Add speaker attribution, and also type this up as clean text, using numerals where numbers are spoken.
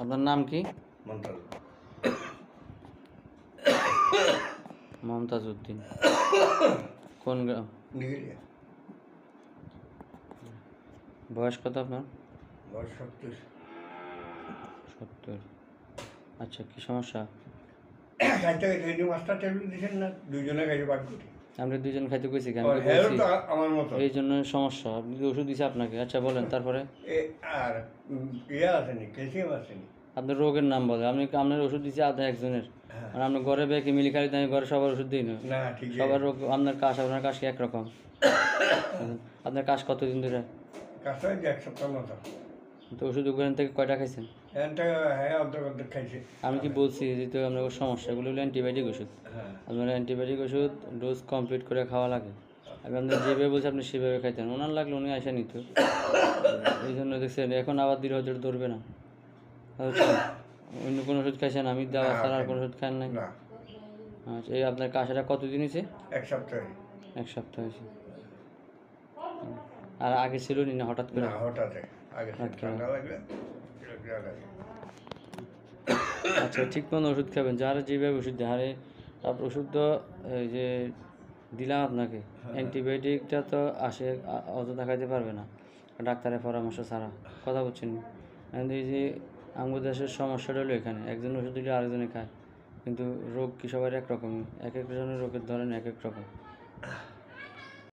Speaker 1: আপনার নাম কি?
Speaker 2: মন্তাজ
Speaker 1: মমতাজ উদ্দিন। কোন গ্রাম?
Speaker 2: নিগেরিয়া।
Speaker 1: বয়স কত আপনার?
Speaker 2: বয়স 70।
Speaker 1: 70। আচ্ছা, কি সমস্যা?
Speaker 2: খাইতে খাইতে মাস্টার টেবিল দিচ্ছেন না, দুইজনে খাইতে পাঠ করি।
Speaker 1: আমরা দুজন খাইতে কইছি কেন?
Speaker 2: হেরও তো আমার মতো,
Speaker 1: এই জন্য সমস্যা। আপনি কি ওষুধ দিছে আপনাকে? আচ্ছা বলেন তারপরে।
Speaker 2: আর ইয়ে আসেনি, ক্যালসিয়াম আসেনি।
Speaker 1: আপনার রোগের নাম বলে। আপনি আপনার ওষুধ দিছে আপনার একজনের,
Speaker 2: হ্যাঁ।
Speaker 1: আর আপনার ঘরে বেঁকে মিলি খালি আমি ঘরে সবার ওষুধ দিই না।
Speaker 2: না ঠিক
Speaker 1: সবার রোগ আপনার কাশ কি একরকম? আপনার কাশ কতদিন ধরে?
Speaker 2: কাজটা হয়েছে 1 সপ্তাহ মতো।
Speaker 1: তো ওষুধ ওখান থেকে কয়টা খাইছেন?
Speaker 2: এখানটা হ্যাঁ অর্ধেক খাইছে।
Speaker 1: আমি কি বলছি যে তো আপনার সমস্যা, এগুলো হলো অ্যান্টিবায়োটিক ওষুধ।
Speaker 2: হ্যাঁ।
Speaker 1: আপনার অ্যান্টিবায়োটিক ওষুধ ডোজ কমপ্লিট করে খাওয়া লাগে। আমি আপনার যেভাবে বলছি আপনি সেভাবে খাইতেন, ওনার লাগলে উনি আসা নিত। এই জন্য দেখছেন এখন আবার দৃঢ় ধরবে না। আচ্ছা, অন্য কোনো ওষুধ খাইছেন? আমি দেওয়া ছাড়া আর কোনো ওষুধ খান নাই?
Speaker 2: না।
Speaker 1: আচ্ছা, এই আপনার কাশটা কতদিন হয়েছে?
Speaker 2: 1 সপ্তাহ।
Speaker 1: 1 সপ্তাহ হয়েছে। আর আগে ছিল না হঠাৎ করে?
Speaker 2: না, হঠাৎ আগে
Speaker 1: হঠাৎ করে।
Speaker 2: ঠান্ডা লাগলে লাগে।
Speaker 1: আচ্ছা, ঠিক মতো ওষুধ খাবেন, যারা যেভাবে ওষুধ দেয়। আরে আপনার ওষুধ তো এই যে দিলাম আপনাকে, অ্যান্টিবায়োটিকটা তো আসে অযথা খাইতে পারবে না ডাক্তারের পরামর্শ ছাড়া। কথা বলছেন? এই যে আমাদের দেশের সমস্যাটা হলো এখানে, একজন ওষুধ দিলে আরেকজনে খায়, কিন্তু রোগ কি সবার একরকম? এক একজনের রোগের ধরেন এক এক রকম।